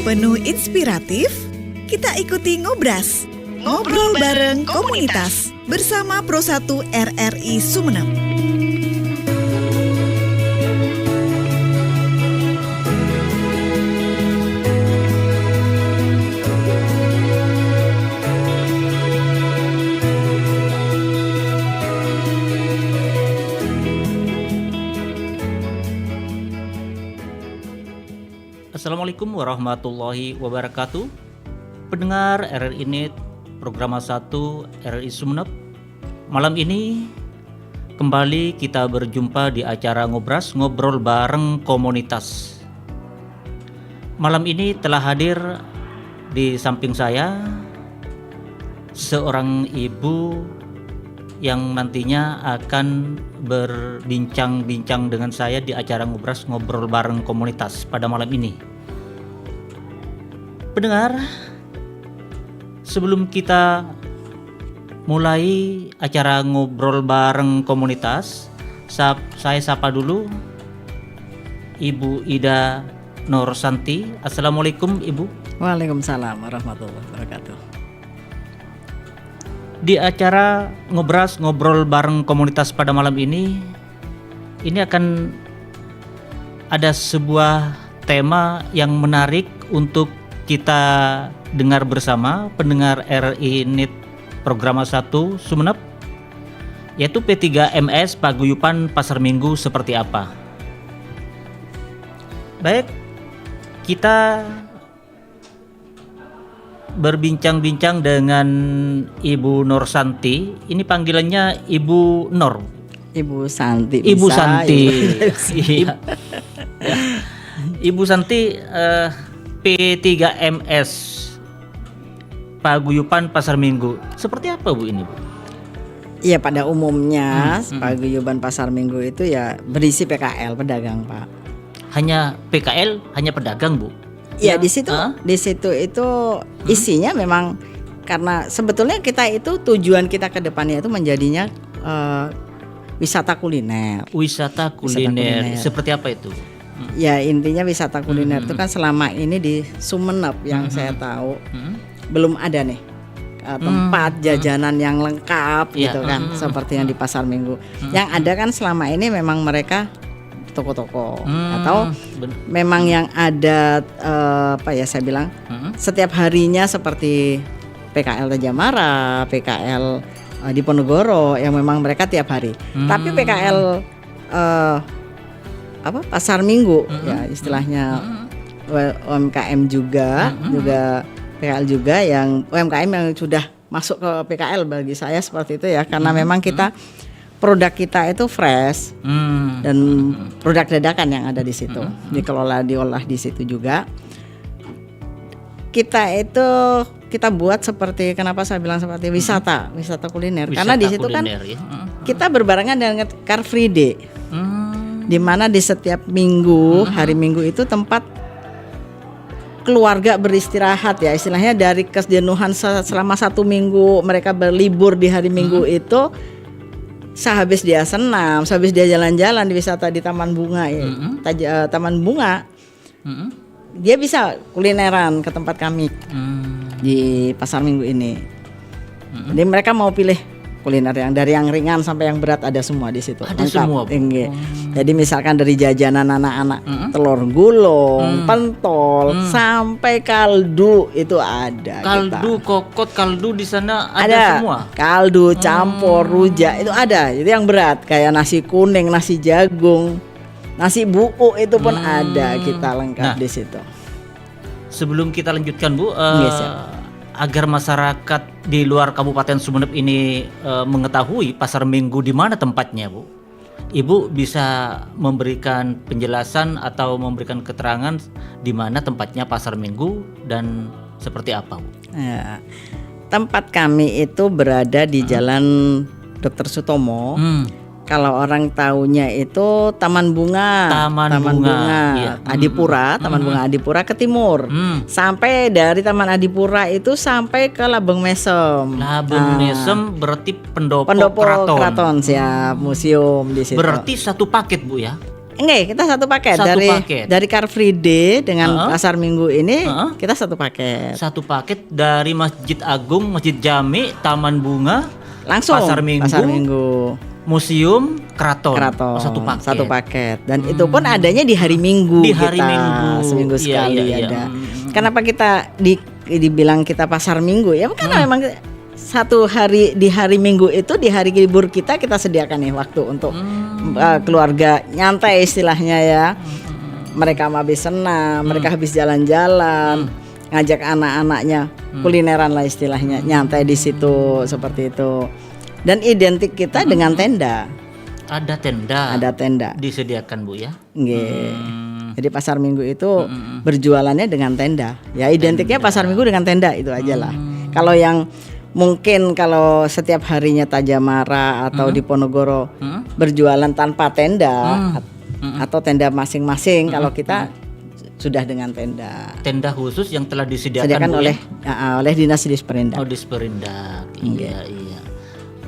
Penuh inspiratif, kita ikuti Ngobras, ngobrol bareng komunitas bersama Pro1 RRI Sumeneb. Assalamualaikum warahmatullahi wabarakatuh. Pendengar RRI Net Program 1 RRI Sumeneb. Malam ini kembali kita berjumpa di acara Ngobras, ngobrol bareng komunitas. Malam ini telah hadir di samping saya seorang ibu yang nantinya akan berbincang-bincang dengan saya di acara Ngobras, ngobrol bareng komunitas pada malam ini. Pendengar, sebelum kita mulai acara ngobrol bareng komunitas, saya sapa dulu Ibu Ida Nursanti. Assalamualaikum Ibu. Waalaikumsalam warahmatullahi wabarakatuh. Di acara Ngobras, ngobrol bareng komunitas pada malam ini akan ada sebuah tema yang menarik untuk kita dengar bersama pendengar RRI Net Program 1 Sumeneb, yaitu P3MS Paguyuban Pasar Minggu seperti apa. Baik, kita berbincang-bincang dengan Ibu Nursanti. Ini panggilannya Ibu Nur. Ibu Santi. Ibu bisa, Santi. Iya. Ibu Santi, P3MS Paguyuban Pasar Minggu. Seperti apa Bu ini Bu? Iya, pada umumnya Paguyuban Pasar Minggu itu ya berisi PKL, pedagang Pak. Hanya PKL, hanya pedagang Bu? Iya, di situ itu isinya memang karena sebetulnya kita itu tujuan kita ke depannya itu menjadinya wisata kuliner. Wisata kuliner. Seperti apa itu? Ya intinya wisata kuliner itu kan selama ini di Sumeneb yang saya tahu belum ada nih tempat jajanan yang lengkap gitu kan seperti yang di Pasar Minggu. Yang ada kan selama ini memang mereka toko-toko atau memang yang ada saya bilang setiap harinya seperti PKL Tajamara, PKL di Ponorogo yang memang mereka tiap hari. Tapi PKL Pasar Minggu ya istilahnya UMKM juga PKL juga yang UMKM yang sudah masuk ke PKL bagi saya seperti itu ya karena memang produk kita itu fresh dan produk dadakan yang ada di situ diolah di situ juga. Kita buat seperti kenapa saya bilang seperti wisata kuliner karena di situ kan kita berbarengan dengan Car Free Day. Di mana di setiap minggu hari Minggu itu tempat keluarga beristirahat ya istilahnya dari kejenuhan selama 1 minggu mereka berlibur di hari Minggu itu sehabis dia senam, sehabis dia jalan-jalan di wisata di Taman Bunga Taman Bunga dia bisa kulineran ke tempat kami di Pasar Minggu ini. Jadi mereka mau pilih kuliner yang dari yang ringan sampai yang berat ada semua di situ. Ada semua. Jadi misalkan dari jajanan anak-anak, telur gulung, pentol, sampai kaldu itu ada. Kaldu, kokot, kaldu di sana ada semua. Kaldu, campur, rujak itu ada. Itu yang berat kayak nasi kuning, nasi jagung, nasi buku itu pun ada kita lengkap di situ. Sebelum kita lanjutkan Bu, agar masyarakat di luar Kabupaten Sumeneb ini mengetahui Pasar Minggu di mana tempatnya Bu, Ibu bisa memberikan penjelasan atau memberikan keterangan di mana tempatnya Pasar Minggu dan seperti apa Bu? Ya, tempat kami itu berada di Jalan Dr. Sutomo. Kalau orang taunya itu Taman Bunga. Iya. Adipura, Taman Bunga Adipura ke timur. Sampai dari Taman Adipura itu sampai ke Labeng Mesem. Labeng Mesem berarti pendopo Keraton siap, museum di situ. Berarti satu paket Bu ya? Enggak, kita satu paket Satu dari paket. dari Car Free Day dengan pasar minggu ini kita satu paket. Satu paket dari Masjid Agung, Masjid Jami, Taman Bunga, Langsung Pasar Minggu, Museum, Keraton. Keraton. Satu paket. Dan itu pun adanya di hari Minggu. Di hari kita. Minggu. Seminggu Iya, sekali iya, iya. ada. Kenapa kita dibilang kita pasar Minggu ya? Karena memang satu hari di hari Minggu itu, di hari libur kita sediakan nih waktu untuk keluarga nyantai istilahnya ya. Mereka habis senam, mereka habis jalan-jalan, ngajak anak-anaknya kulineran lah istilahnya, nyantai di situ seperti itu. Dan identik kita dengan tenda. Ada tenda. Ada tenda. Disediakan Bu ya. Nggih. Jadi pasar Minggu itu berjualannya dengan tenda. Ya identiknya pasar Minggu dengan tenda itu aja lah. Kalau yang mungkin kalau setiap harinya Tajamara atau di Ponorogo berjualan tanpa tenda atau tenda masing-masing, kalau kita sudah dengan tenda. Tenda khusus yang telah disediakan Sediakan Bu, oleh ya? oleh Dinas Disperindak. Oh, Disperindak. Iya, iya.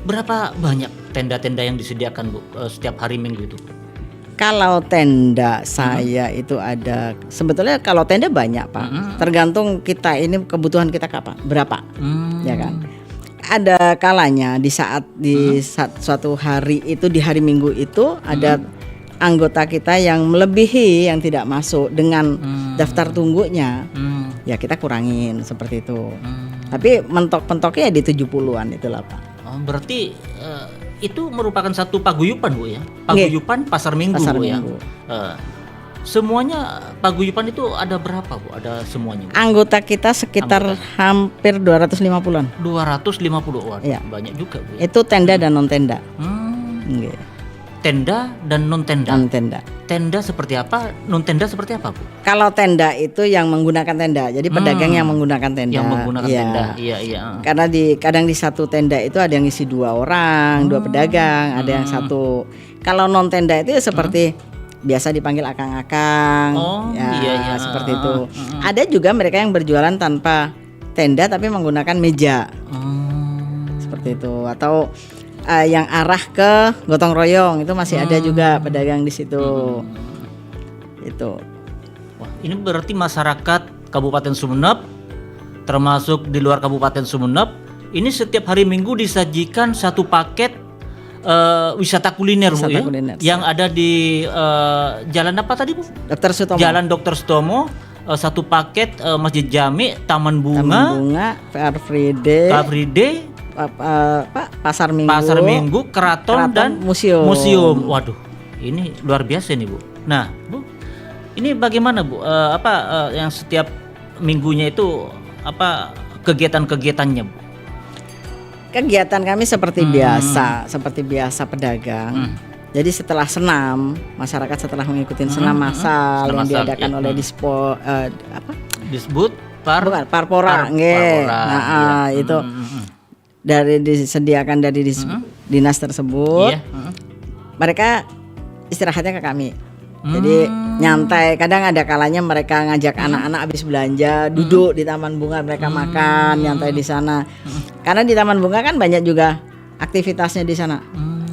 Berapa banyak tenda-tenda yang disediakan Bu setiap hari Minggu itu? Kalau tenda saya itu ada, sebetulnya kalau tenda banyak Pak, tergantung kita ini kebutuhan kita kapan, berapa, ya kan. Ada kalanya di saat suatu hari itu, di hari Minggu itu ada anggota kita yang melebihi yang tidak masuk dengan daftar tunggunya, ya kita kurangin seperti itu. Tapi mentok-mentoknya di 70-an itulah Pak. Oh, berarti itu merupakan satu paguyuban Bu ya? Paguyuban Pasar Minggu Pasar Bu Minggu. ya? Semuanya paguyuban itu ada berapa Bu? Ada semuanya Bu? Anggota kita sekitar hampir 250-an. 250, wah Iya. banyak juga Bu ya? Itu tenda dan non tenda. Nggih. Tenda dan non tenda. Non tenda. Tenda seperti apa? Non tenda seperti apa Bu? Kalau tenda itu yang menggunakan tenda. Jadi pedagang yang menggunakan tenda. Yang menggunakan Iya. tenda. Iya, iya. Karena kadang di satu tenda itu ada yang isi 2 orang, 2 pedagang, ada yang satu. Kalau non tenda itu ya seperti biasa dipanggil akang-akang. Oh, ya, iya, iya. seperti itu. Ada juga mereka yang berjualan tanpa tenda tapi menggunakan meja. Seperti itu. Atau yang arah ke gotong royong itu masih ada juga pedagang di situ. Itu. Wah, ini berarti masyarakat Kabupaten Sumeneb, termasuk di luar Kabupaten Sumeneb, ini setiap hari Minggu disajikan satu paket wisata kuliner Bu ya, kuliner, yang ada di jalan apa tadi Bu? Dr. Sutomo. Jalan Dr. Sutomo, satu paket Masjid Jami, Taman Bunga, Car Free Day, Pasar Minggu, Keraton dan Museum. Waduh, ini luar biasa nih Bu. Nah Bu, ini bagaimana Bu? Yang setiap minggunya itu kegiatan-kegiatannya Bu? Kegiatan kami seperti biasa pedagang. Jadi setelah senam, masyarakat setelah mengikuti senam massal yang diadakan oleh disebut Parpora, nggih. Nah, itu disediakan dari dinas tersebut. Mereka istirahatnya ke kami. Jadi nyantai, kadang ada kalanya mereka ngajak anak-anak habis belanja duduk di Taman Bunga, mereka makan, nyantai di sana. Karena di Taman Bunga kan banyak juga aktivitasnya di sana.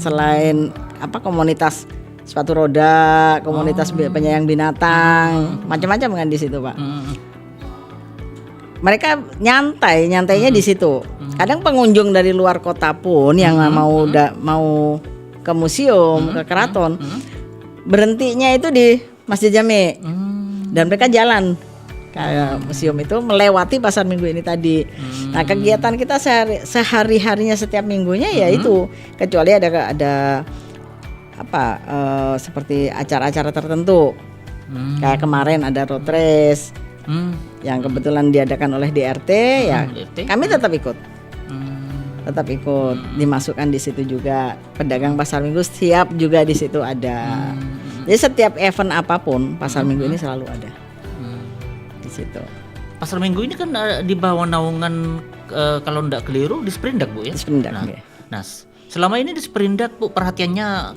Selain komunitas sepatu roda, komunitas penyayang binatang, macam-macam kan di situ, Pak. Mereka nyantainya di situ. Kadang pengunjung dari luar kota pun yang mau ke museum, ke keraton, berhentinya itu di Masjid Jami. Dan mereka jalan ke museum itu melewati pasar Minggu ini tadi. Nah, kegiatan kita sehari-harinya setiap minggunya ya itu, kecuali ada seperti acara-acara tertentu. Kayak kemarin ada road race yang kebetulan diadakan oleh DRT, ya kami tetap ikut. Tetap ikut, dimasukkan di situ juga. Pedagang pasar Minggu siap juga di situ ada. Jadi setiap event apapun pasar Minggu ini selalu ada di situ. Pasar Minggu ini kan di bawah naungan kalau tidak keliru Disperindak Bu ya. Disperindak. Nah, selama ini Disperindak Bu perhatiannya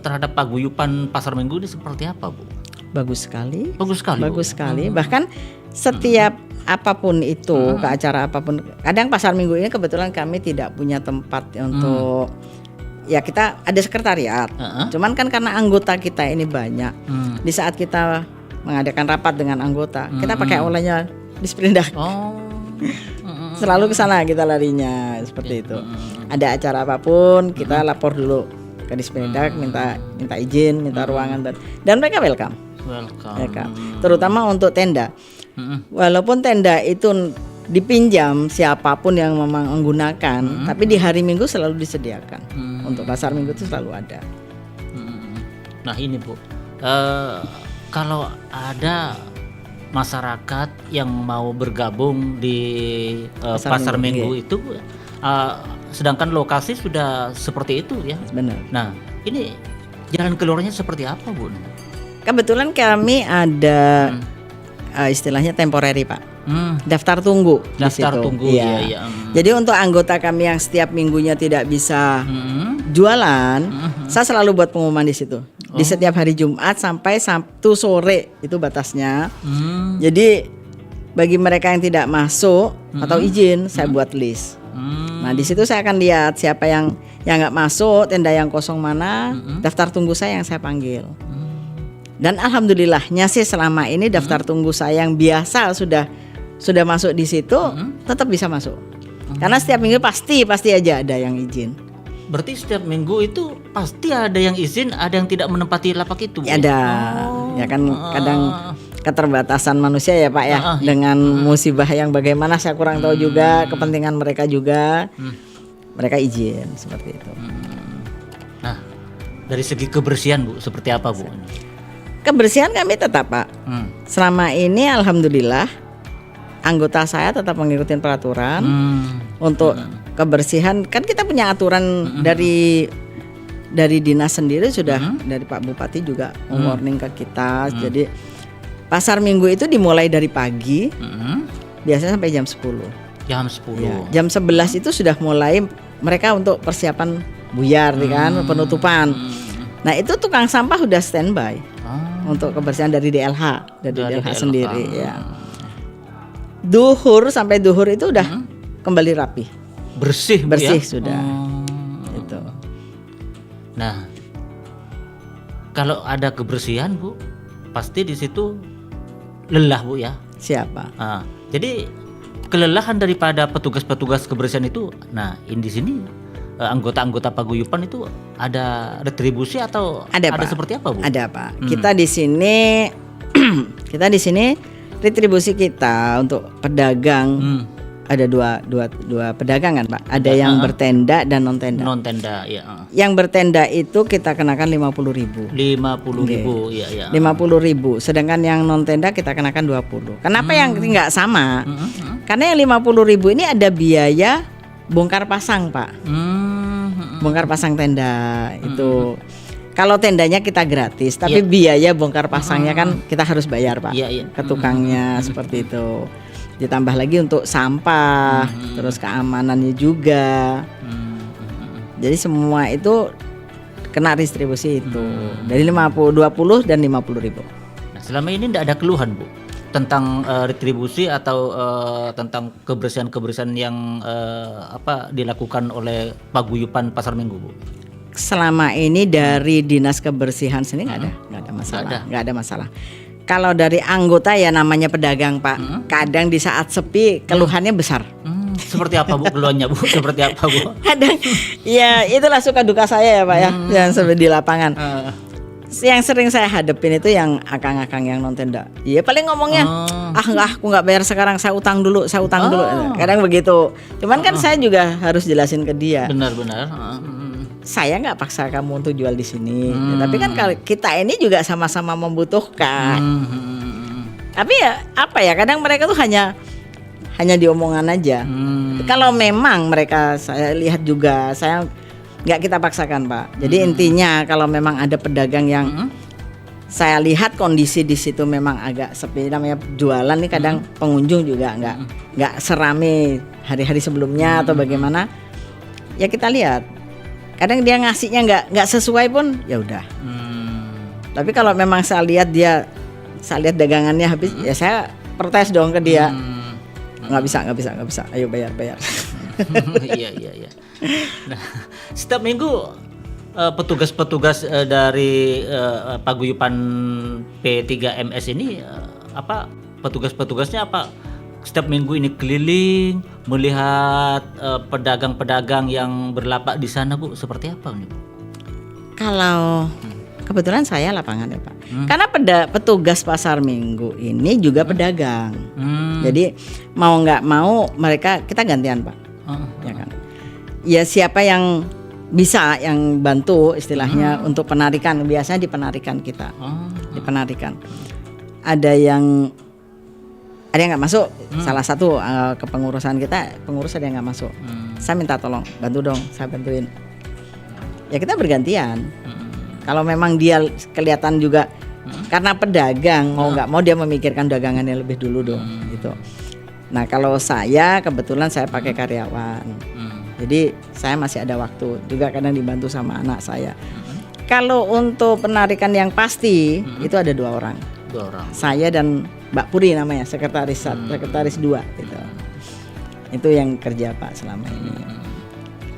terhadap paguyuban pasar Minggu ini seperti apa Bu? Bagus sekali. Bagus sekali. Bagus sekali. Bahkan setiap apapun itu, ke acara apapun. Kadang pasar Minggu ini kebetulan kami tidak punya tempat untuk ya kita ada sekretariat. Cuman kan karena anggota kita ini banyak, di saat kita mengadakan rapat dengan anggota, kita pakai olehnya Disperindak. Selalu ke sana kita larinya seperti itu. Ada acara apapun kita lapor dulu ke Disperindak, minta izin, minta ruangan dan mereka welcome. Terutama untuk tenda. Walaupun tenda itu dipinjam siapapun yang memang menggunakan, tapi di hari Minggu selalu disediakan. Untuk pasar Minggu itu selalu ada. Nah ini Bu, kalau ada masyarakat yang mau bergabung di pasar Minggu itu, sedangkan lokasi sudah seperti itu ya. Benar. Nah ini jalan keluarnya seperti apa Bu? Kebetulan kami ada istilahnya temporary Pak. Daftar tunggu. Daftar tunggu ya. Jadi untuk anggota kami yang setiap minggunya tidak bisa jualan, saya selalu buat pengumuman di situ. Di setiap hari Jumat sampai Sabtu sore itu batasnya. Jadi bagi mereka yang tidak masuk atau izin, saya buat list. Nah di situ saya akan lihat siapa yang nggak masuk, tenda yang kosong mana, daftar tunggu saya yang saya panggil. Dan alhamdulillahnya sih selama ini daftar tunggu saya yang biasa sudah masuk di situ, tetap bisa masuk. Karena setiap minggu pasti aja ada yang izin. Berarti setiap minggu itu pasti ada yang izin, ada yang tidak menempati lapak itu. Ya, ada. Ya kan kadang keterbatasan manusia ya Pak ya, dengan musibah yang bagaimana saya kurang tahu juga, kepentingan mereka juga. Mereka izin seperti itu. Nah, dari segi kebersihan Bu, seperti apa Bu? Kebersihan kami tetap Pak. Selama ini alhamdulillah anggota saya tetap mengikuti peraturan. Untuk kebersihan kan kita punya aturan dari dinas sendiri sudah, dari Pak Bupati juga warning ke kita. Jadi pasar Minggu itu dimulai dari pagi, biasanya sampai jam 10. Jam 10. Ya, jam 11 itu sudah mulai mereka untuk persiapan buyar kan, penutupan. Nah itu tukang sampah udah standby untuk kebersihan dari DLH, dari DLH sendiri ya. Sampai duhur itu udah kembali rapi, bersih ya? Sudah. Itu. Nah, kalau ada kebersihan Bu, pasti di situ lelah Bu ya. Siapa? Jadi kelelahan daripada petugas-petugas kebersihan itu, nah ini di sini anggota-anggota paguyuban itu ada retribusi atau ada seperti apa Bu? Ada Pak. Kita di sini retribusi kita untuk pedagang ada dua pedagang kan Pak. Ada yang bertenda dan non tenda. Non tenda ya. Yang bertenda itu kita kenakan 50.000. 50.000 ya. 50.000. Sedangkan yang non tenda kita kenakan 20. Kenapa yang nggak sama? Karena yang 50.000 ini ada biaya bongkar pasang Pak. Bongkar pasang tenda itu. Kalau tendanya kita gratis, tapi biaya bongkar pasangnya kan kita harus bayar Pak, ke tukangnya seperti itu. Ditambah lagi untuk sampah, terus keamanannya juga. Jadi semua itu kena distribusi itu dari 20 dan 50.000. Nah, selama ini tidak ada keluhan Bu tentang retribusi atau tentang kebersihan yang dilakukan oleh paguyuban Pasar Minggu Bu? Selama ini dari dinas kebersihan sini nggak ada masalah. Kalau dari anggota ya namanya pedagang Pak, kadang di saat sepi keluhannya besar. Seperti apa Bu keluhannya Bu? Seperti apa Bu? Kadang ya itulah suka duka saya ya Pak ya, yang di lapangan. Yang sering saya hadepin itu yang akang-akang yang non tenda. Iya paling ngomongnya, aku nggak bayar sekarang, saya utang dulu. Kadang begitu. Cuman kan saya juga harus jelasin ke dia. Benar. Saya nggak paksa kamu untuk jual di sini, tapi kan kita ini juga sama-sama membutuhkan. Tapi ya kadang mereka tuh hanya diomongan aja. Kalau memang mereka, saya lihat juga, saya nggak kita paksakan Pak. Jadi intinya kalau memang ada pedagang yang saya lihat kondisi di situ memang agak sepi, namanya jualan nih kadang pengunjung juga nggak serame hari-hari sebelumnya atau bagaimana, ya kita lihat. Kadang dia ngasihnya nggak sesuai pun ya udah. Tapi kalau memang saya lihat dagangannya habis, ya saya protes dong ke dia. Nggak bisa. Ayo bayar. Iya. Nah, setiap minggu petugas-petugas dari paguyuban P3MS ini petugas-petugasnya apa setiap minggu ini keliling melihat pedagang-pedagang yang berlapak di sana, Bu, seperti apa nih, Bu? Kalau kebetulan saya lapangan ya, Pak. Karena petugas pasar minggu ini juga pedagang. Jadi mau nggak mau kita gantian, Pak. Ya kan. Ya siapa yang bisa yang bantu istilahnya untuk penarikan, biasanya di penarikan kita. Di penarikan. Ada yang nggak masuk. Salah satu kepengurusan kita, pengurus ada yang nggak masuk. Saya minta tolong, bantu dong, saya bantuin. Ya kita bergantian. Kalau memang dia kelihatan juga karena pedagang mau nggak mau dia memikirkan dagangannya lebih dulu dong, gitu. Nah kalau saya kebetulan saya pakai karyawan. Jadi saya masih ada waktu juga, kadang dibantu sama anak saya. Kalau untuk penarikan yang pasti itu ada 2 orang. Saya dan Mbak Puri namanya, sekretaris 2 gitu. Itu yang kerja, Pak, selama ini.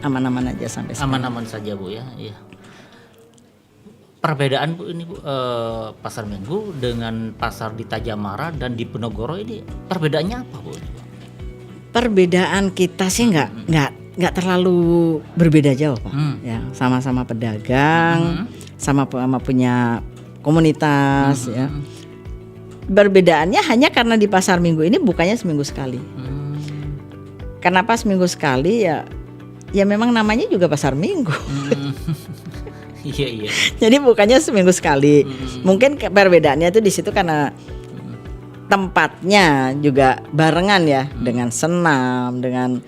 Aman-aman aja sampai sekarang. Aman-aman saja, Bu, ya. Iya. Perbedaan, Bu, ini, Bu, pasar minggu dengan pasar di Tajamara dan di Penogoro ini perbedaannya apa, Bu? Perbedaan kita sih nggak terlalu berbeda jauh, Pak. Ya, sama-sama pedagang, sama punya komunitas, ya. Perbedaannya hanya karena di pasar minggu ini bukanya seminggu sekali. Kenapa seminggu sekali? Ya memang namanya juga pasar minggu. Iya. Jadi bukannya seminggu sekali. Mungkin perbedaannya itu di situ karena tempatnya juga barengan ya, dengan senam, dengan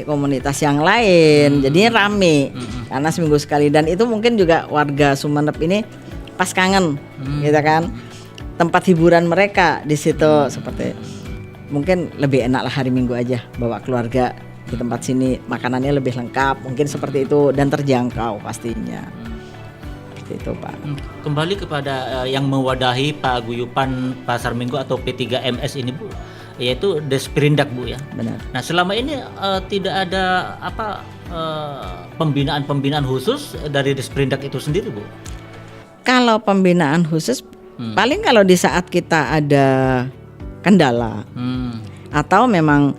komunitas yang lain. Jadinya rame karena seminggu sekali, dan itu mungkin juga warga Sumeneb ini pas kangen, gitu kan. Tempat hiburan mereka di situ seperti mungkin lebih enak lah hari Minggu aja bawa keluarga di tempat sini, makanannya lebih lengkap, mungkin seperti itu, dan terjangkau pastinya. Seperti itu, Pak. Kembali kepada yang mewadahi paguyuban pasar minggu atau P3MS ini, Bu, yaitu Desperindak, Bu, ya. Benar. Nah selama ini tidak ada pembinaan khusus dari Desperindak itu sendiri, Bu? Kalau pembinaan khusus paling kalau di saat kita ada kendala atau memang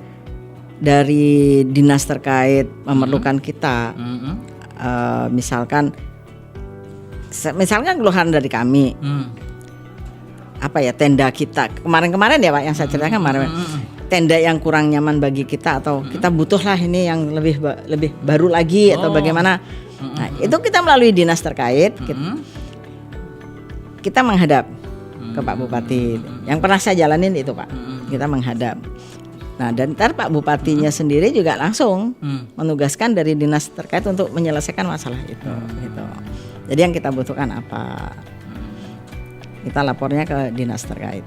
dari dinas terkait memerlukan kita, misalkan keluhan dari kami, tenda kita kemarin ya, Pak, yang saya ceritakan kemarin, tenda yang kurang nyaman bagi kita, atau kita butuhlah ini yang lebih baru lagi atau bagaimana. Nah itu kita melalui dinas terkait, kita menghadap ke Pak Bupati. Yang pernah saya jalanin itu, Pak. Kita menghadap. Nah, dan ntar Pak Bupatinya sendiri juga langsung menugaskan dari dinas terkait untuk menyelesaikan masalah itu. Gitu. Jadi yang kita butuhkan apa? Kita lapornya ke dinas terkait.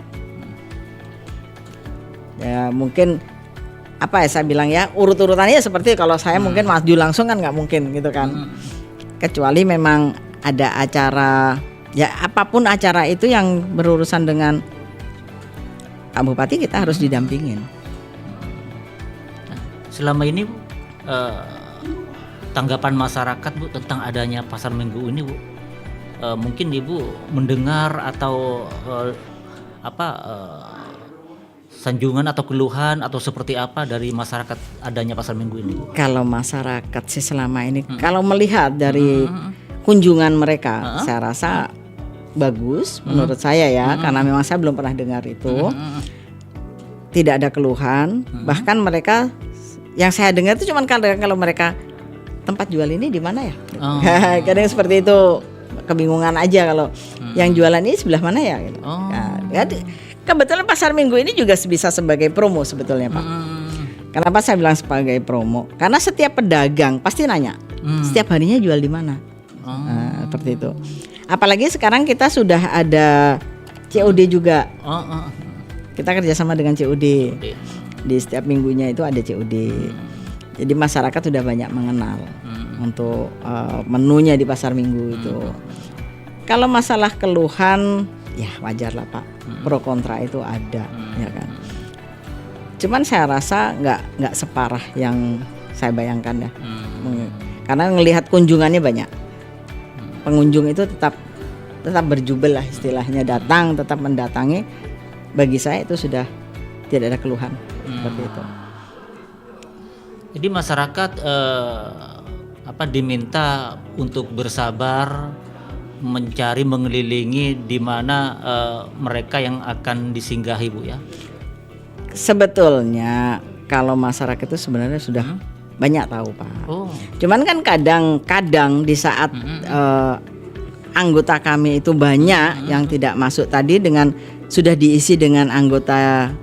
Ya mungkin saya bilang ya urut-urutannya seperti kalau saya mungkin maju langsung kan nggak mungkin gitu kan. Kecuali memang ada acara. Ya apapun acara itu yang berurusan dengan Pak Bupati, kita harus didampingin. Selama ini, Bu, tanggapan masyarakat, Bu, tentang adanya pasar minggu ini, Bu, mungkin Ibu mendengar atau sanjungan atau keluhan atau seperti apa dari masyarakat adanya pasar minggu ini, Bu? Kalau masyarakat sih selama ini kalau melihat dari kunjungan mereka, saya rasa bagus menurut saya ya, karena memang saya belum pernah dengar itu. Tidak ada keluhan, bahkan mereka yang saya dengar itu cuma kalau mereka tempat jual ini di mana ya? Kadang seperti itu, kebingungan aja kalau yang jualan ini sebelah mana ya gitu. Nah, kebetulan pasar minggu ini juga bisa sebagai promo sebetulnya, Pak. Kenapa saya bilang sebagai promo? Karena setiap pedagang pasti nanya, setiap harinya jual di mana? Seperti itu. Apalagi sekarang kita sudah ada COD juga. Kita kerjasama dengan COD. Di setiap minggunya itu ada COD. Jadi masyarakat sudah banyak mengenal untuk menunya di pasar minggu itu. Kalau masalah keluhan, ya wajar lah, Pak. Pro kontra itu ada, ya kan. Cuman saya rasa nggak separah yang saya bayangkan ya. Karena ngelihat kunjungannya banyak. Pengunjung itu tetap berjubel lah istilahnya, datang, tetap mendatangi. Bagi saya itu sudah tidak ada keluhan seperti itu. Jadi masyarakat diminta untuk bersabar, mencari, mengelilingi di mana mereka yang akan disinggahi, Bu, ya. Sebetulnya kalau masyarakat itu sebenarnya sudah banyak tahu, Pak. Oh. Cuman kan kadang di saat anggota kami itu banyak yang tidak masuk tadi, dengan sudah diisi dengan anggota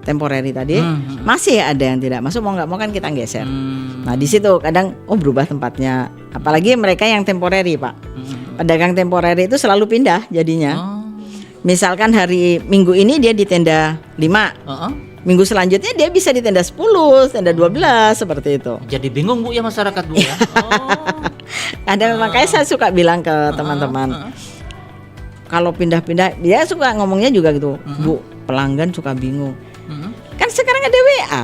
temporary tadi, masih ada yang tidak masuk, mau nggak mau kan kita geser. Nah di situ kadang berubah tempatnya, apalagi mereka yang temporary, Pak. Pedagang temporary itu selalu pindah jadinya. Misalkan hari Minggu ini dia di tenda 5, minggu selanjutnya dia bisa di tenda 10, tenda 12, seperti itu. Jadi bingung, Bu, ya masyarakat, Bu, ya. Kadang makanya saya suka bilang ke teman-teman, kalau pindah-pindah, dia suka ngomongnya juga gitu, Bu, pelanggan suka bingung. Kan sekarang ada WA,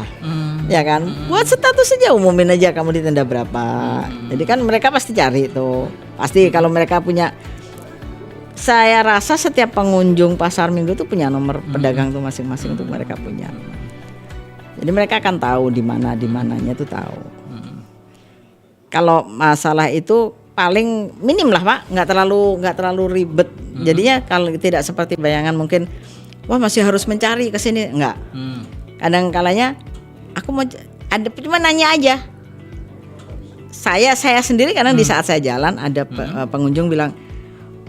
ya kan? Buat status saja, umumin aja kamu di tenda berapa. Jadi kan mereka pasti cari itu. Pasti kalau mereka punya, saya rasa setiap pengunjung pasar Minggu tuh punya nomor pedagang tuh masing-masing tuh mereka punya. Jadi mereka akan tahu di mananya tuh tahu. Kalau masalah itu paling minim lah, Pak, nggak terlalu ribet. Jadinya kalau tidak seperti bayangan mungkin, wah masih harus mencari ke sini, enggak. Kadang kalanya aku mau ada, cuma nanya aja. Saya sendiri kadang di saat saya jalan ada pengunjung bilang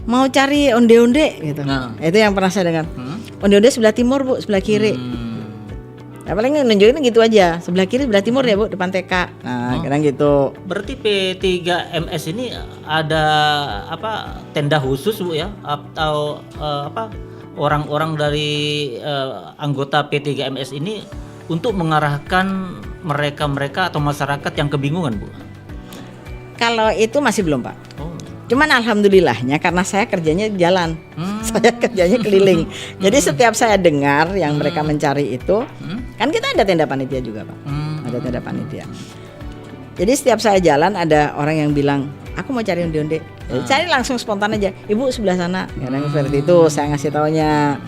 mau cari onde-onde gitu. Itu yang pernah saya dengar. Onde-onde sebelah timur, Bu, sebelah kiri. Ya, paling nunjukin gitu aja, sebelah kiri sebelah timur ya, Bu, depan TK. Nah, kadang gitu. Berarti P3MS ini ada tenda khusus, Bu, ya, atau orang-orang dari anggota P3MS ini untuk mengarahkan mereka atau masyarakat yang kebingungan, Bu? Kalau itu masih belum, Pak. Cuman alhamdulillahnya karena saya kerjanya jalan, saya kerjanya keliling. Jadi setiap saya dengar yang mereka mencari itu, kan kita ada tenda panitia juga, Pak. Ada tenda panitia. Jadi setiap saya jalan ada orang yang bilang, aku mau cari onde-onde. Cari langsung spontan aja, Ibu sebelah sana. Kadang seperti itu saya ngasih taunya.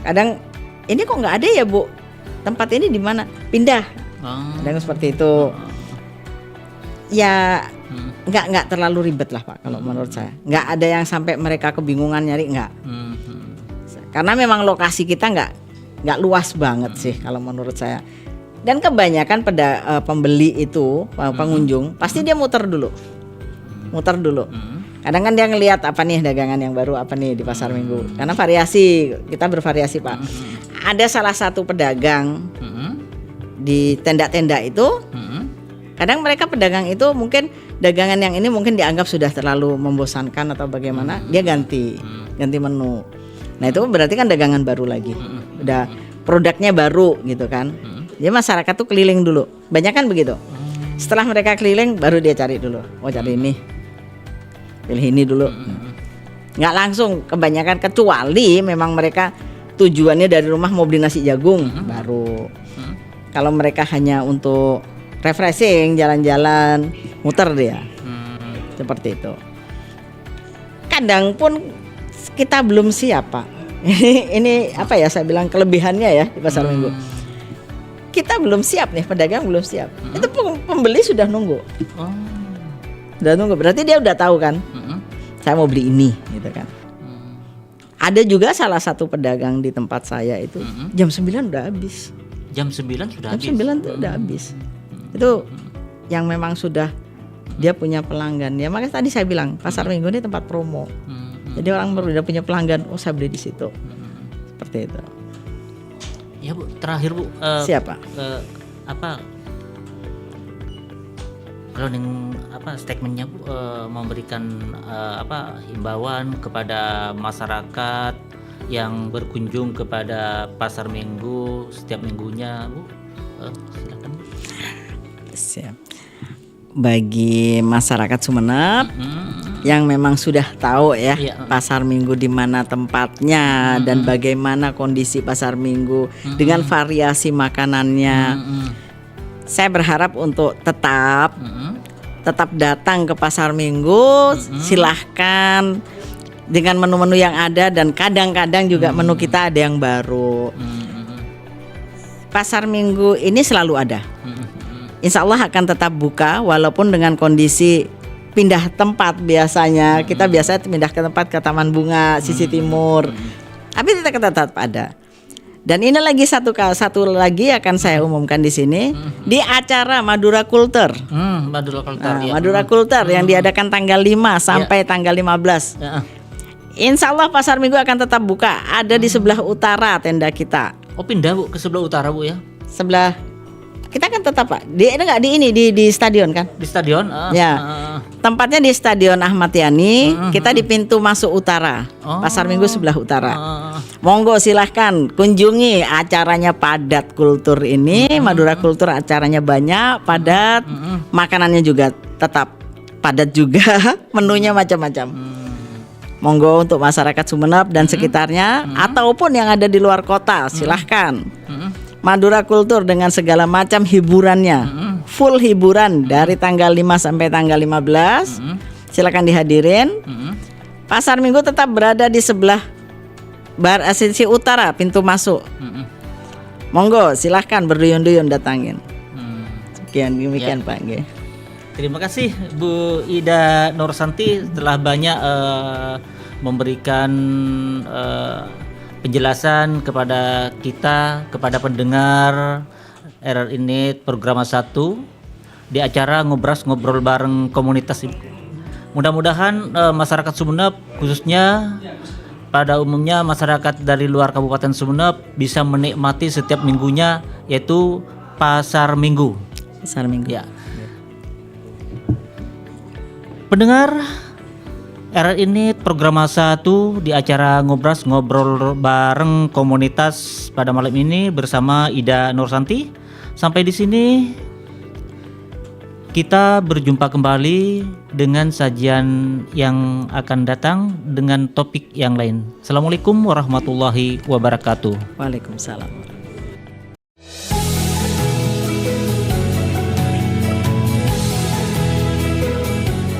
Kadang ini kok nggak ada ya, Bu? Tempat ini di mana? Pindah. Kadang seperti itu. Ya nggak terlalu ribet lah, Pak, kalau menurut saya. Nggak ada yang sampai mereka kebingungan nyari, nggak. Karena memang lokasi kita nggak luas banget sih kalau menurut saya. Dan kebanyakan pembeli itu, pengunjung, pasti dia muter dulu. Kadang kan dia ngelihat apa nih dagangan yang baru apa nih di pasar Minggu. Karena kita bervariasi, Pak. Ada salah satu pedagang di tenda-tenda itu. Kadang mereka pedagang itu mungkin dagangan yang ini mungkin dianggap sudah terlalu membosankan atau bagaimana, dia ganti menu. Nah itu berarti kan dagangan baru lagi, udah produknya baru gitu kan. Jadi masyarakat tuh keliling dulu, banyak kan begitu. Setelah mereka keliling baru dia cari dulu, cari ini, pilih ini dulu. Nggak langsung, kebanyakan, kecuali memang mereka tujuannya dari rumah mau beli nasi jagung baru. Kalau mereka hanya untuk refreshing, jalan-jalan, muter dia. Seperti itu. Kadang pun kita belum siap, Pak. Ini apa ya, saya bilang kelebihannya ya di pasar Minggu. Kita belum siap nih, pedagang belum siap. Itu pembeli sudah nunggu. Udah nunggu, berarti dia udah tahu kan. Saya mau beli ini gitu kan. Ada juga salah satu pedagang di tempat saya itu jam 9 udah habis. Jam 9 sudah habis. Jam 9 tuh udah habis. Itu yang memang sudah dia punya pelanggan. Ya makanya tadi saya bilang pasar Minggu ini tempat promo. Jadi orang udah punya pelanggan, saya beli di situ. Seperti itu. Ya, Bu, terakhir, Bu. Siapa? Closing statementnya, Bu, memberikan himbauan kepada masyarakat yang berkunjung kepada pasar Minggu setiap minggunya, Bu. Silakan, Bu. Siap. Bagi masyarakat Sumeneb yang memang sudah tahu ya pasar Minggu di mana tempatnya dan bagaimana kondisi pasar Minggu dengan variasi makanannya. Saya berharap untuk tetap tetap datang ke pasar minggu, silahkan dengan menu-menu yang ada, dan kadang-kadang juga menu kita ada yang baru. Pasar minggu ini selalu ada. Insya Allah akan tetap buka walaupun dengan kondisi pindah tempat biasanya. Kita biasa pindah ke tempat ke Taman Bunga sisi timur. Tapi kita tetap ada. Dan ini lagi satu lagi akan saya umumkan di sini di acara Madura Culture. Madura Culture. Nah, Madura Culture yang diadakan tanggal 5 sampai tanggal 15. Insya Allah pasar minggu akan tetap buka. Ada di sebelah utara tenda kita. Oh, pindah Bu ke sebelah utara Bu ya? Sebelah kita kan tetap Pak. Di stadion kan? Di stadion? Ya. Tempatnya di Stadion Ahmad Yani. Kita di pintu masuk utara. Pasar minggu sebelah utara. Monggo silahkan kunjungi acaranya padat kultur ini. Madura Kultur acaranya banyak, padat. Makanannya juga tetap padat juga. Menunya macam-macam. Monggo untuk masyarakat Sumeneb dan sekitarnya ataupun yang ada di luar kota, silahkan. Madura Kultur dengan segala macam hiburannya, full hiburan dari tanggal 5 sampai tanggal 15. Silakan dihadirin. Pasar Minggu tetap berada di sebelah sisi utara pintu masuk. Monggo silahkan berduyun-duyun datangin. Sekian demikian Pak. Terima kasih Bu Ida Nursanti telah banyak memberikan penjelasan kepada kita, kepada pendengar RRI Net Program 1 di acara Ngobrol Bareng Komunitas. Mudah-mudahan masyarakat Sumeneb, khususnya pada umumnya masyarakat dari luar Kabupaten Sumeneb, bisa menikmati setiap minggunya, yaitu Pasar Minggu. Pasar Minggu. Ya. Pendengar RRI ini program 1 di acara Ngobrol Bareng Komunitas pada malam ini bersama Ida Nursanti. Sampai di sini kita berjumpa kembali dengan sajian yang akan datang dengan topik yang lain. Assalamualaikum warahmatullahi wabarakatuh. Waalaikumsalam.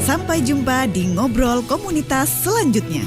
Sampai jumpa di Ngobrol Komunitas selanjutnya.